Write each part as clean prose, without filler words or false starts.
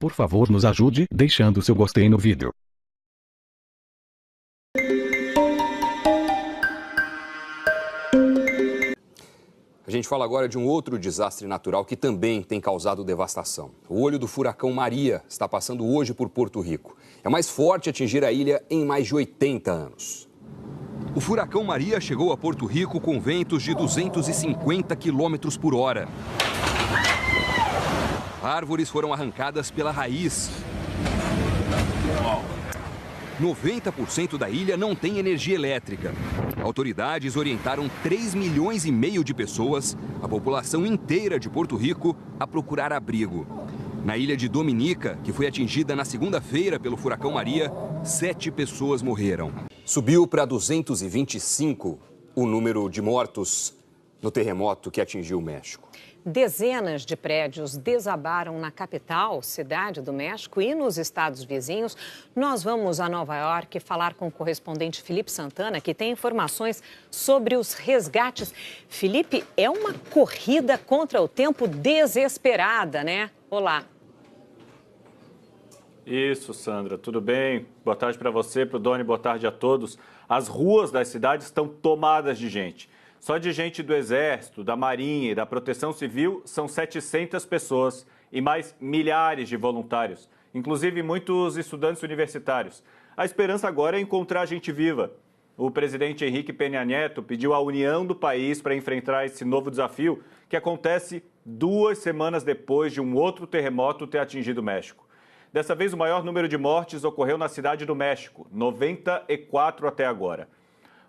Por favor, nos ajude deixando seu gostei no vídeo. A gente fala agora de um outro desastre natural que também tem causado devastação. O olho do furacão Maria está passando hoje por Porto Rico. É o mais forte a atingir a ilha em mais de 80 anos. O furacão Maria chegou a Porto Rico com ventos de 250 km por hora. Árvores foram arrancadas pela raiz. 90% da ilha não tem energia elétrica. Autoridades orientaram 3,5 milhões de pessoas, a população inteira de Porto Rico, a procurar abrigo. Na ilha de Dominica, que foi atingida na segunda-feira pelo furacão Maria, 7 pessoas morreram. Subiu para 225 o número de mortos no terremoto que atingiu o México. Dezenas de prédios desabaram na capital, cidade do México, e nos estados vizinhos. Nós vamos a Nova York falar com o correspondente Felipe Santana, que tem informações sobre os resgates. Felipe, é uma corrida contra o tempo desesperada, né? Olá. Isso, Sandra, tudo bem? Boa tarde para você, para o Doni, boa tarde a todos. As ruas das cidades estão tomadas de gente. Só de gente do Exército, da Marinha e da Proteção Civil são 700 pessoas e mais milhares de voluntários, inclusive muitos estudantes universitários. A esperança agora é encontrar gente viva. O presidente Henrique Peña Nieto pediu a união do país para enfrentar esse novo desafio que acontece 2 semanas depois de um outro terremoto ter atingido o México. Dessa vez, o maior número de mortes ocorreu na cidade do México, 94 até agora.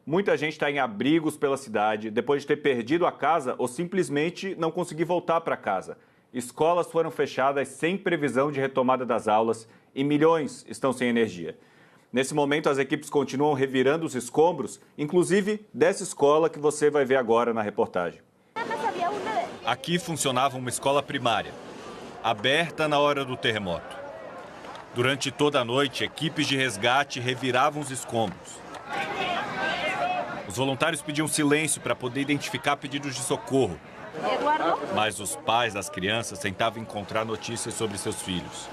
Muita gente está em abrigos pela cidade, depois de ter perdido a casa ou simplesmente não conseguir voltar para casa. Escolas foram fechadas sem previsão de retomada das aulas e milhões estão sem energia. Nesse momento, as equipes continuam revirando os escombros, inclusive dessa escola que você vai ver agora na reportagem. Aqui funcionava uma escola primária, aberta na hora do terremoto. Durante toda a noite, equipes de resgate reviravam os escombros. Os voluntários pediam silêncio para poder identificar pedidos de socorro. Mas os pais das crianças tentavam encontrar notícias sobre seus filhos.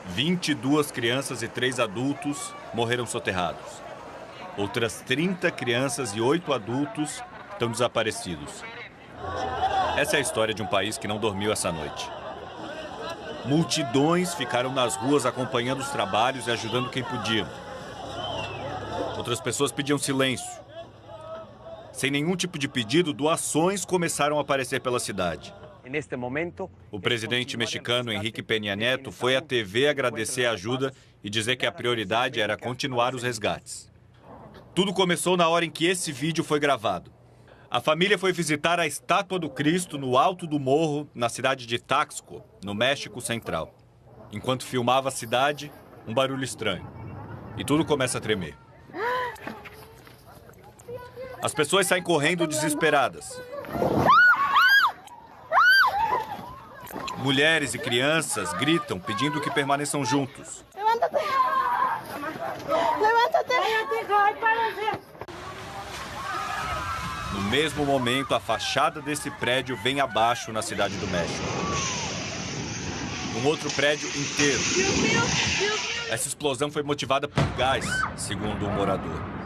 22 crianças e 3 adultos morreram soterrados. Outras 30 crianças e 8 adultos estão desaparecidos. Essa é a história de um país que não dormiu essa noite. Multidões ficaram nas ruas acompanhando os trabalhos e ajudando quem podiam. Outras pessoas pediam silêncio. Sem nenhum tipo de pedido, doações começaram a aparecer pela cidade. O presidente mexicano Henrique Peña Nieto foi à TV agradecer a ajuda e dizer que a prioridade era continuar os resgates. Tudo começou na hora em que esse vídeo foi gravado. A família foi visitar a estátua do Cristo no alto do morro, na cidade de Taxco, no México Central. Enquanto filmava a cidade, um barulho estranho. E tudo começa a tremer. As pessoas saem correndo desesperadas. Mulheres e crianças gritam pedindo que permaneçam juntos. No mesmo momento, a fachada desse prédio vem abaixo na cidade do México. Um outro prédio inteiro. Essa explosão foi motivada por gás, segundo um morador.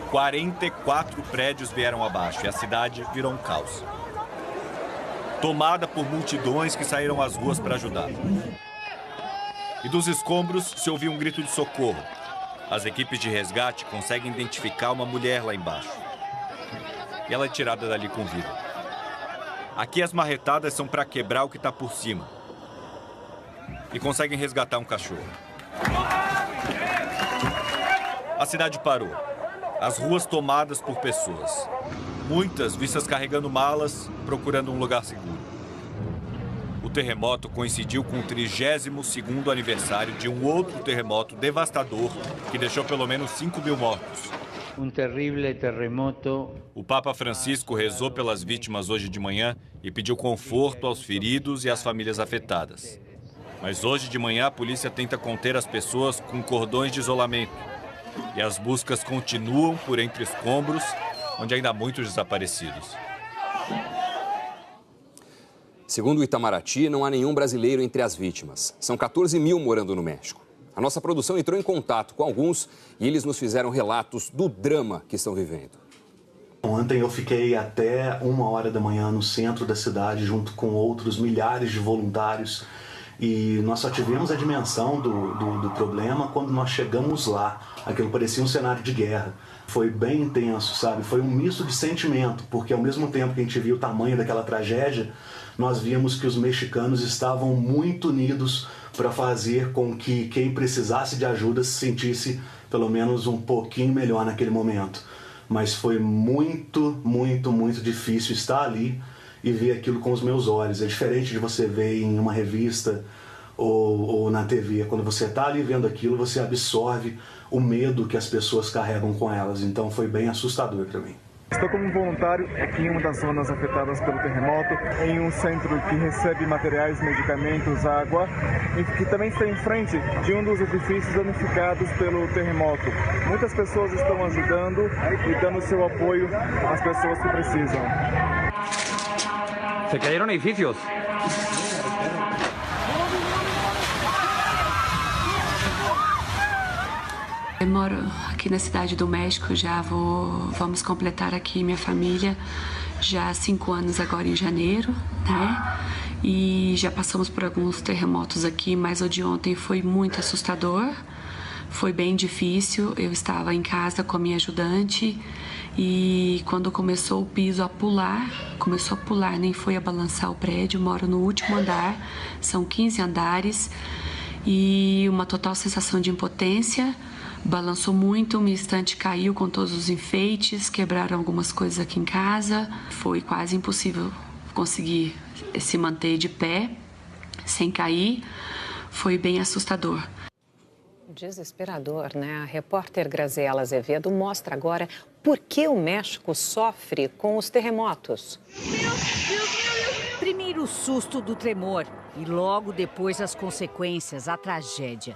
44 prédios vieram abaixo e a cidade virou um caos. Tomada por multidões que saíram às ruas para ajudar. E dos escombros se ouviu um grito de socorro. As equipes de resgate conseguem identificar uma mulher lá embaixo. E ela é tirada dali com vida. Aqui as marretadas são para quebrar o que está por cima. E conseguem resgatar um cachorro. A cidade parou. As ruas tomadas por pessoas. Muitas vistas carregando malas, procurando um lugar seguro. O terremoto coincidiu com o 32º aniversário de um outro terremoto devastador que deixou pelo menos 5.000 mortos. Um terrível terremoto. O Papa Francisco rezou pelas vítimas hoje de manhã e pediu conforto aos feridos e às famílias afetadas. Mas hoje de manhã a polícia tenta conter as pessoas com cordões de isolamento. E as buscas continuam por entre escombros, onde ainda há muitos desaparecidos. Segundo o Itamaraty, não há nenhum brasileiro entre as vítimas. São 14 mil morando no México. A nossa produção entrou em contato com alguns e eles nos fizeram relatos do drama que estão vivendo. Ontem eu fiquei até 1h da manhã no centro da cidade, junto com outros milhares de voluntários. E nós só tivemos a dimensão do problema quando nós chegamos lá. Aquilo parecia um cenário de guerra. Foi bem intenso, sabe? Foi um misto de sentimento, porque ao mesmo tempo que a gente viu o tamanho daquela tragédia, nós vimos que os mexicanos estavam muito unidos para fazer com que quem precisasse de ajuda se sentisse pelo menos um pouquinho melhor naquele momento. Mas foi muito, muito, muito difícil estar ali e ver aquilo com os meus olhos. É diferente de você ver em uma revista ou na TV. Quando você está ali vendo aquilo, você absorve o medo que as pessoas carregam com elas. Então foi bem assustador para mim. Estou como voluntário aqui em uma das zonas afetadas pelo terremoto, em um centro que recebe materiais, medicamentos, água, e que também está em frente de um dos edifícios danificados pelo terremoto. Muitas pessoas estão ajudando e dando seu apoio às pessoas que precisam. Se cayeron edificios. Eu moro aqui na Cidade do México, vamos completar aqui minha família já há 5 anos agora em janeiro, né? E já passamos por alguns terremotos aqui, mas o de ontem foi muito assustador, foi bem difícil. Eu estava em casa com a minha ajudante e quando começou o piso a pular, nem foi a balançar o prédio. Moro no último andar, são 15 andares e uma total sensação de impotência. Balançou muito, minha estante caiu com todos os enfeites, quebraram algumas coisas aqui em casa. Foi quase impossível conseguir se manter de pé, sem cair. Foi bem assustador. Desesperador, né? A repórter Graziela Azevedo mostra agora por que o México sofre com os terremotos. Primeiro o susto do tremor e logo depois as consequências, a tragédia.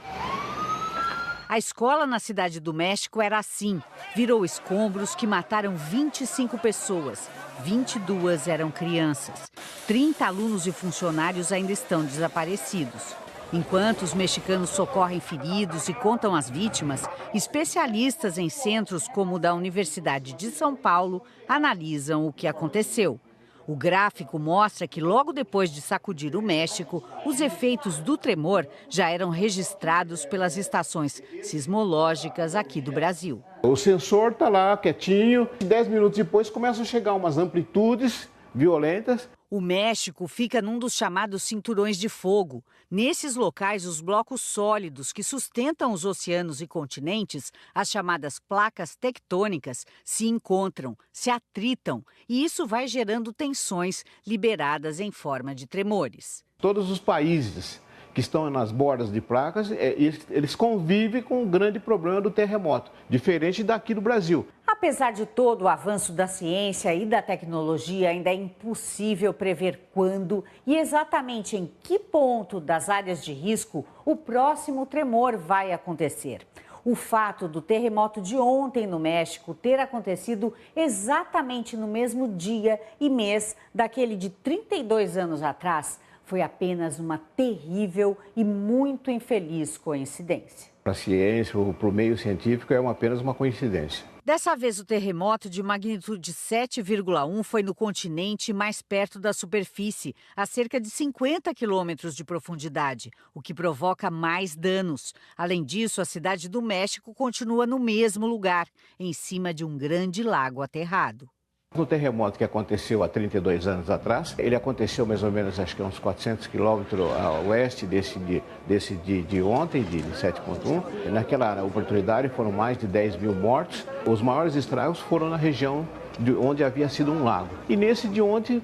A escola na Cidade do México era assim. Virou escombros que mataram 25 pessoas. 22 eram crianças. 30 alunos e funcionários ainda estão desaparecidos. Enquanto os mexicanos socorrem feridos e contam as vítimas, especialistas em centros como o da Universidade de São Paulo analisam o que aconteceu. O gráfico mostra que logo depois de sacudir o México, os efeitos do tremor já eram registrados pelas estações sismológicas aqui do Brasil. O sensor está lá quietinho, 10 minutos depois começam a chegar umas amplitudes violentas. O México fica num dos chamados cinturões de fogo. Nesses locais, os blocos sólidos que sustentam os oceanos e continentes, as chamadas placas tectônicas, se encontram, se atritam, e isso vai gerando tensões liberadas em forma de tremores. Todos os países que estão nas bordas de placas, eles convivem com o grande problema do terremoto, diferente daqui do Brasil. Apesar de todo o avanço da ciência e da tecnologia, ainda é impossível prever quando e exatamente em que ponto das áreas de risco o próximo tremor vai acontecer. O fato do terremoto de ontem no México ter acontecido exatamente no mesmo dia e mês daquele de 32 anos atrás foi apenas uma terrível e muito infeliz coincidência. Para a ciência ou para o meio científico é apenas uma coincidência. Dessa vez, o terremoto de magnitude 7,1 foi no continente mais perto da superfície, a cerca de 50 quilômetros de profundidade, o que provoca mais danos. Além disso, a Cidade do México continua no mesmo lugar, em cima de um grande lago aterrado. No terremoto que aconteceu há 32 anos atrás, ele aconteceu mais ou menos, acho que uns 400 quilômetros a oeste desse de ontem, de 7,1. Naquela oportunidade foram mais de 10 mil mortos. Os maiores estragos foram na região de onde havia sido um lago. E nesse de ontem,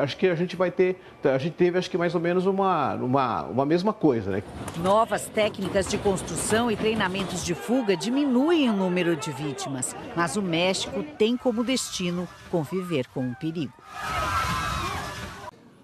acho que a gente teve acho que mais ou menos uma mesma coisa, né? Novas técnicas de construção e treinamentos de fuga diminuem o número de vítimas, mas o México tem como destino conviver com o perigo.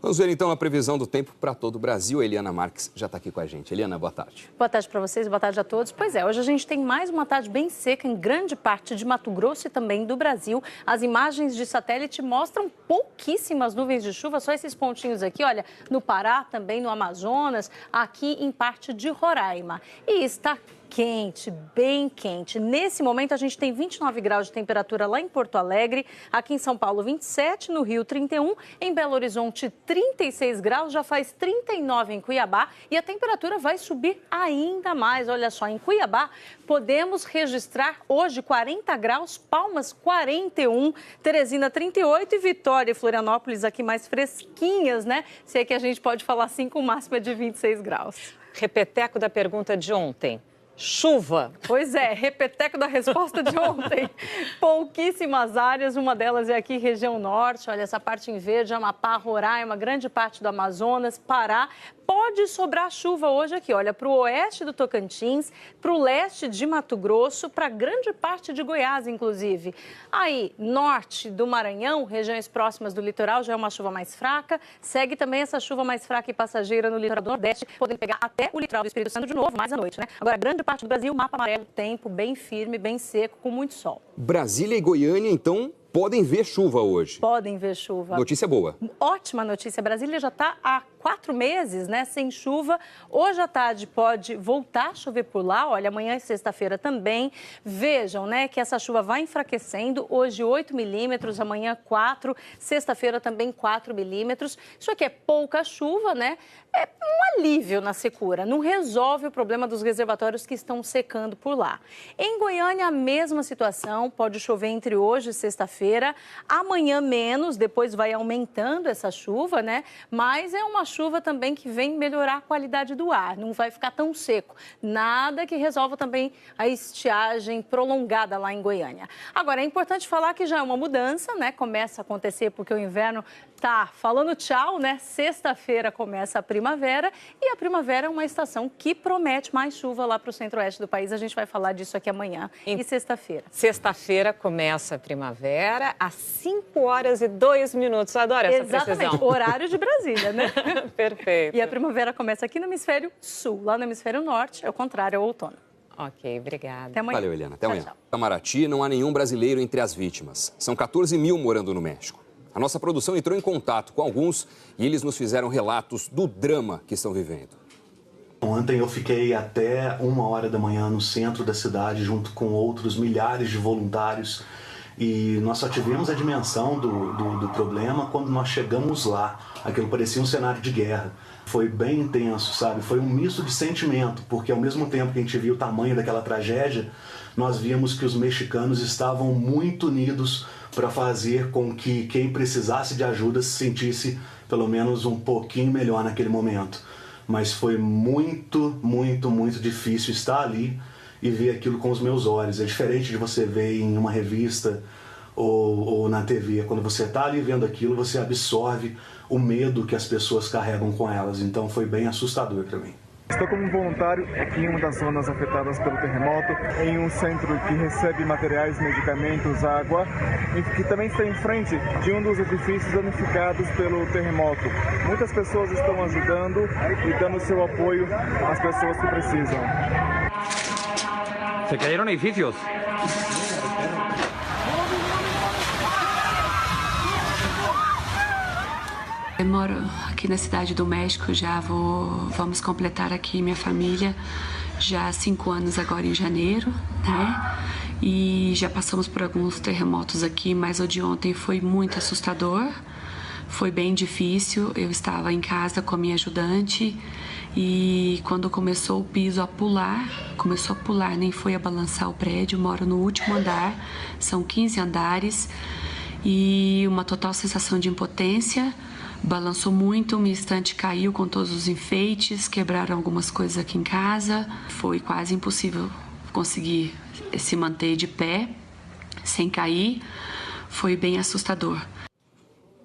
Vamos ver então a previsão do tempo para todo o Brasil. A Eliana Marques já está aqui com a gente. Eliana, boa tarde. Boa tarde para vocês, boa tarde a todos. Pois é, hoje a gente tem mais uma tarde bem seca em grande parte de Mato Grosso e também do Brasil. As imagens de satélite mostram pouquíssimas nuvens de chuva, só esses pontinhos aqui, olha, no Pará, também no Amazonas, aqui em parte de Roraima. E está quente, bem quente. Nesse momento a gente tem 29 graus de temperatura lá em Porto Alegre, aqui em São Paulo 27, no Rio 31, em Belo Horizonte 36 graus, já faz 39 em Cuiabá e a temperatura vai subir ainda mais. Olha só, em Cuiabá podemos registrar hoje 40 graus, Palmas 41, Teresina 38 e Vitória e Florianópolis aqui mais fresquinhas, né? Se é que a gente pode falar assim, com máxima de 26 graus. Repeteco da pergunta de ontem. Chuva. Pois é, repeteco da resposta de ontem. Pouquíssimas áreas, uma delas é aqui região norte, olha essa parte em verde, Amapá, Roraima, grande parte do Amazonas, Pará. Pode sobrar chuva hoje aqui, olha, para o oeste do Tocantins, para o leste de Mato Grosso, para grande parte de Goiás, inclusive. Aí, norte do Maranhão, regiões próximas do litoral, já é uma chuva mais fraca. Segue também essa chuva mais fraca e passageira no litoral do Nordeste, podendo pegar até o litoral do Espírito Santo de novo, mais à noite, né? Agora, grande parte do Brasil, mapa amarelo, tempo bem firme, bem seco, com muito sol. Brasília e Goiânia, então, podem ver chuva hoje. Podem ver chuva. Notícia boa. Ótima notícia. Brasília já está há 4 meses, né, sem chuva. Hoje à tarde pode voltar a chover por lá. Olha, amanhã e sexta-feira também. Vejam, né, que essa chuva vai enfraquecendo. Hoje 8 milímetros, amanhã 4, sexta-feira também 4 milímetros. Isso aqui é pouca chuva, né? É um alívio na secura. Não resolve o problema dos reservatórios que estão secando por lá. Em Goiânia, a mesma situação. Pode chover entre hoje e sexta-feira. Amanhã menos, depois vai aumentando essa chuva, né? Mas é uma chuva também que vem melhorar a qualidade do ar. Não vai ficar tão seco. Nada que resolva também a estiagem prolongada lá em Goiânia. Agora, é importante falar que já é uma mudança, né? Começa a acontecer porque o inverno tá falando tchau, né? Sexta-feira começa a primavera e a primavera é uma estação que promete mais chuva lá para o centro-oeste do país. A gente vai falar disso aqui amanhã e sexta-feira. Sexta-feira começa a primavera às 5h02. Adoro essa precisão. Exatamente, horário de Brasília, né? Perfeito. E a primavera começa aqui no hemisfério sul, lá no hemisfério norte, é o contrário, é o outono. Ok, obrigada. Até amanhã. Valeu, Eliana. Até amanhã. Tchau, tchau. Itamaraty, não há nenhum brasileiro entre as vítimas. São 14 mil morando no México. A nossa produção entrou em contato com alguns e eles nos fizeram relatos do drama que estão vivendo. Ontem eu fiquei até 1h da manhã no centro da cidade, junto com outros milhares de voluntários. E nós só tivemos a dimensão do problema quando nós chegamos lá. Aquilo parecia um cenário de guerra. Foi bem intenso, sabe? Foi um misto de sentimento, porque ao mesmo tempo que a gente viu o tamanho daquela tragédia, nós víamos que os mexicanos estavam muito unidos para fazer com que quem precisasse de ajuda se sentisse pelo menos um pouquinho melhor naquele momento. Mas foi muito, muito, muito difícil estar ali e ver aquilo com os meus olhos. É diferente de você ver em uma revista ou na TV. Quando você está ali vendo aquilo, você absorve o medo que as pessoas carregam com elas. Então foi bem assustador para mim. Estou como voluntário aqui em uma das zonas afetadas pelo terremoto, em um centro que recebe materiais, medicamentos, água, e que também está em frente de um dos edifícios danificados pelo terremoto. Muitas pessoas estão ajudando e dando seu apoio às pessoas que precisam. Se cayeron edificios. Eu moro aqui na Cidade do México, vamos completar aqui minha família já há 5 anos agora em janeiro, né? E já passamos por alguns terremotos aqui, mas o de ontem foi muito assustador, foi bem difícil. Eu estava em casa com a minha ajudante e quando começou o piso a pular, nem foi a balançar o prédio. Moro no último andar, são 15 andares e uma total sensação de impotência. Balançou muito, minha estante caiu com todos os enfeites, quebraram algumas coisas aqui em casa. Foi quase impossível conseguir se manter de pé, sem cair. Foi bem assustador.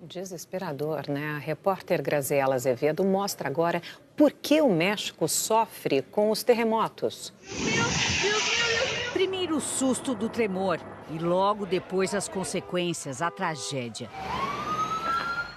Desesperador, né? A repórter Graziela Azevedo mostra agora por que o México sofre com os terremotos. Primeiro o susto do tremor e logo depois as consequências, a tragédia.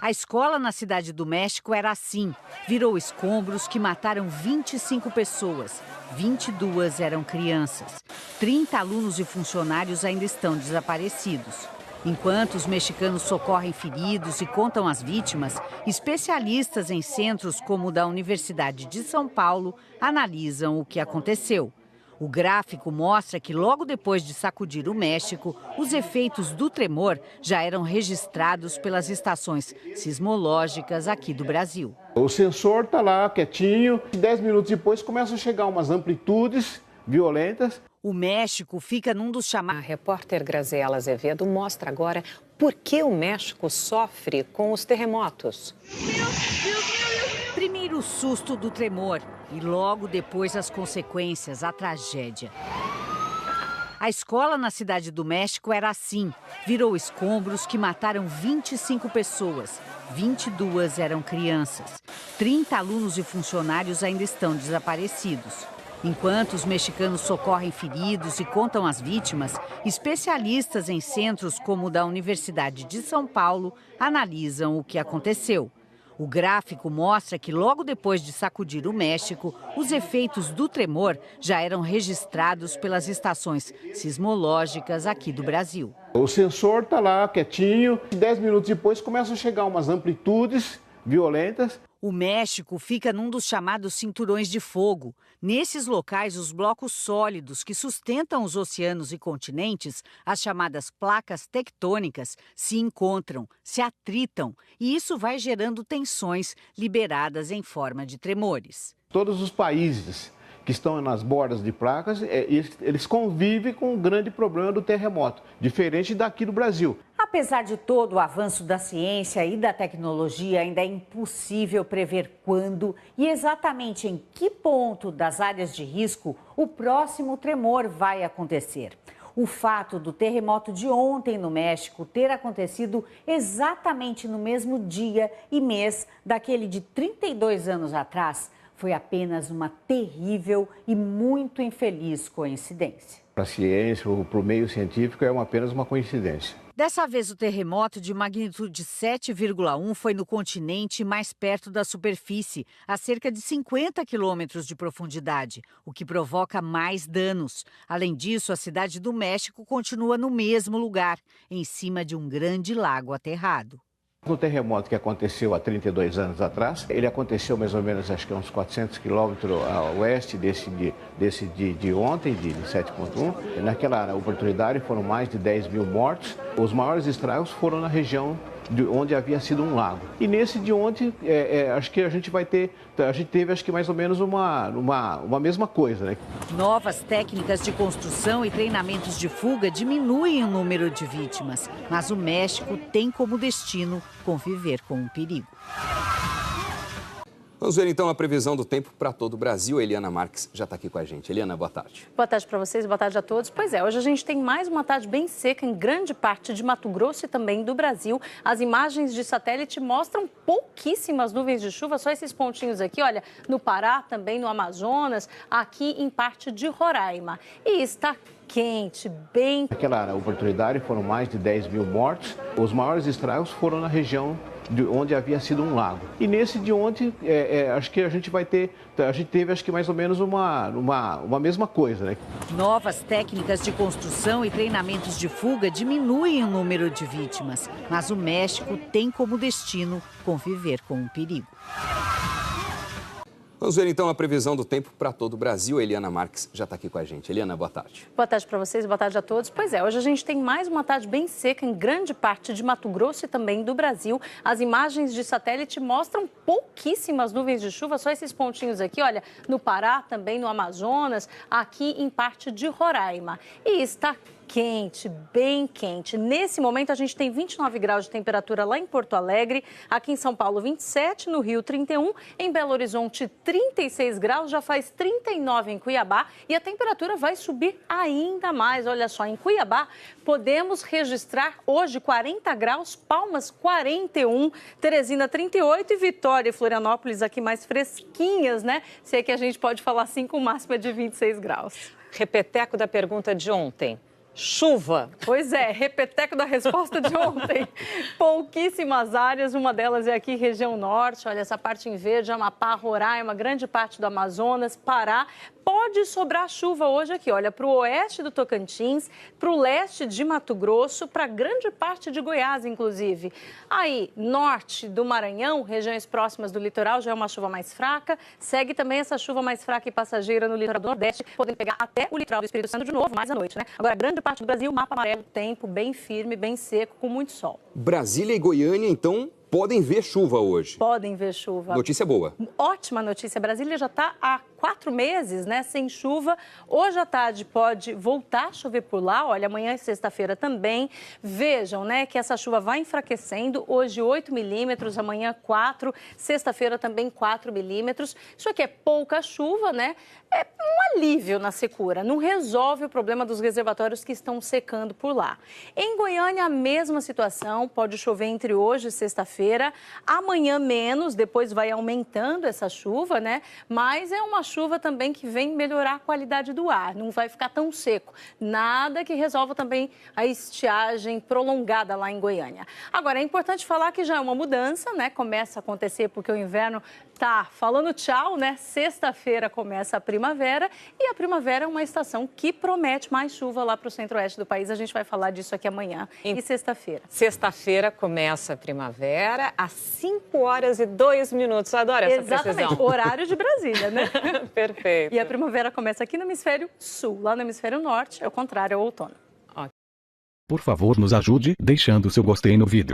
A escola na Cidade do México era assim. Virou escombros que mataram 25 pessoas. 22 eram crianças. 30 alunos e funcionários ainda estão desaparecidos. Enquanto os mexicanos socorrem feridos e contam as vítimas, especialistas em centros como o da Universidade de São Paulo analisam o que aconteceu. O gráfico mostra que logo depois de sacudir o México, os efeitos do tremor já eram registrados pelas estações sismológicas aqui do Brasil. O sensor está lá quietinho, 10 minutos depois começam a chegar umas amplitudes violentas. O México fica num dos chamados... A repórter Graziela Azevedo mostra agora por que o México sofre com os terremotos. Primeiro o susto do tremor e logo depois as consequências, a tragédia. A escola na Cidade do México era assim. Virou escombros que mataram 25 pessoas. 22 eram crianças. 30 alunos e funcionários ainda estão desaparecidos. Enquanto os mexicanos socorrem feridos e contam as vítimas, especialistas em centros como o da Universidade de São Paulo analisam o que aconteceu. O gráfico mostra que logo depois de sacudir o México, os efeitos do tremor já eram registrados pelas estações sismológicas aqui do Brasil. O sensor está lá quietinho, 10 minutos depois começam a chegar umas amplitudes violentas. O México fica num dos chamados cinturões de fogo. Nesses locais, os blocos sólidos que sustentam os oceanos e continentes, as chamadas placas tectônicas, se encontram, se atritam, e isso vai gerando tensões liberadas em forma de tremores. Todos os países que estão nas bordas de placas, eles convivem com o grande problema do terremoto, diferente daqui do Brasil. Apesar de todo o avanço da ciência e da tecnologia, ainda é impossível prever quando e exatamente em que ponto das áreas de risco o próximo tremor vai acontecer. O fato do terremoto de ontem no México ter acontecido exatamente no mesmo dia e mês daquele de 32 anos atrás foi apenas uma terrível e muito infeliz coincidência. Para a ciência ou para o meio científico é apenas uma coincidência. Dessa vez, o terremoto de magnitude 7,1 foi no continente mais perto da superfície, a cerca de 50 quilômetros de profundidade, o que provoca mais danos. Além disso, a Cidade do México continua no mesmo lugar, em cima de um grande lago aterrado. No terremoto que aconteceu há 32 anos atrás, ele aconteceu mais ou menos, acho que uns 400 quilômetros a oeste desse de ontem, de 7,1. Naquela oportunidade foram mais de 10 mil mortos. Os maiores estragos foram na região onde havia sido um lago. E nesse de ontem, acho que a gente teve acho que mais ou menos uma mesma coisa, né? Novas técnicas de construção e treinamentos de fuga diminuem o número de vítimas, mas o México tem como destino conviver com o perigo. Vamos ver então a previsão do tempo para todo o Brasil. Eliana Marques já está aqui com a gente. Eliana, boa tarde. Boa tarde para vocês, boa tarde a todos. Pois é, hoje a gente tem mais uma tarde bem seca em grande parte de Mato Grosso e também do Brasil. As imagens de satélite mostram pouquíssimas nuvens de chuva, só esses pontinhos aqui, olha, no Pará, também no Amazonas, aqui em parte de Roraima. E está quente, bem... Naquela oportunidade foram mais de 10 mil mortos. Os maiores estragos foram na região onde havia sido um lago. E nesse de ontem, acho que a gente teve acho que mais ou menos uma mesma coisa, né? Novas técnicas de construção e treinamentos de fuga diminuem o número de vítimas, mas o México tem como destino conviver com o perigo. Vamos ver então a previsão do tempo para todo o Brasil. Eliana Marques já está aqui com a gente. Eliana, boa tarde. Boa tarde para vocês, boa tarde a todos. Pois é, hoje a gente tem mais uma tarde bem seca em grande parte de Mato Grosso e também do Brasil. As imagens de satélite mostram pouquíssimas nuvens de chuva, só esses pontinhos aqui, olha, no Pará, também no Amazonas, aqui em parte de Roraima. E está quente, bem quente. Nesse momento a gente tem 29 graus de temperatura lá em Porto Alegre, aqui em São Paulo 27, no Rio 31, em Belo Horizonte 36 graus, já faz 39 em Cuiabá e a temperatura vai subir ainda mais. Olha só, em Cuiabá podemos registrar hoje 40 graus, Palmas 41, Teresina 38 e Vitória e Florianópolis aqui mais fresquinhas, né? Se é que a gente pode falar assim, com máxima de 26 graus. Repeteco da pergunta de ontem. Chuva. Pois é, repeteco da resposta de ontem. Pouquíssimas áreas, uma delas é aqui, região norte. Olha, essa parte em verde, Amapá, Roraima, grande parte do Amazonas, Pará. Pode sobrar chuva hoje aqui, olha, para o oeste do Tocantins, para o leste de Mato Grosso, para grande parte de Goiás, inclusive. Aí, norte do Maranhão, regiões próximas do litoral, já é uma chuva mais fraca. Segue também essa chuva mais fraca e passageira no litoral do Nordeste, podendo pegar até o litoral do Espírito Santo de novo, mais à noite, né? Agora, grande parte do Brasil, mapa amarelo, tempo bem firme, bem seco, com muito sol. Brasília e Goiânia, então, podem ver chuva hoje. Podem ver chuva. Notícia boa. Ótima notícia. Brasília já está há 4 meses, né, sem chuva. Hoje à tarde pode voltar a chover por lá. Olha, amanhã e sexta-feira também. Vejam, né, que essa chuva vai enfraquecendo. Hoje 8 milímetros, amanhã 4, sexta-feira também 4 milímetros. Isso aqui é pouca chuva, né? É um alívio na secura. Não resolve o problema dos reservatórios que estão secando por lá. Em Goiânia, a mesma situação. Pode chover entre hoje e sexta-feira. Amanhã menos, depois vai aumentando essa chuva, né? Mas é uma chuva também que vem melhorar a qualidade do ar. Não vai ficar tão seco. Nada que resolva também a estiagem prolongada lá em Goiânia. Agora, é importante falar que já é uma mudança, né? Começa a acontecer porque o inverno tá falando tchau, né? Sexta-feira começa a primavera e a primavera é uma estação que promete mais chuva lá para o centro-oeste do país. A gente vai falar disso aqui amanhã e sexta-feira. Sexta-feira começa a primavera às 5h02. Adoro essa Exatamente, precisão. horário de Brasília, né? Perfeito. E a primavera começa aqui no hemisfério sul. Lá no hemisfério norte é o contrário, é o outono. Por favor, nos ajude deixando seu gostei no vídeo.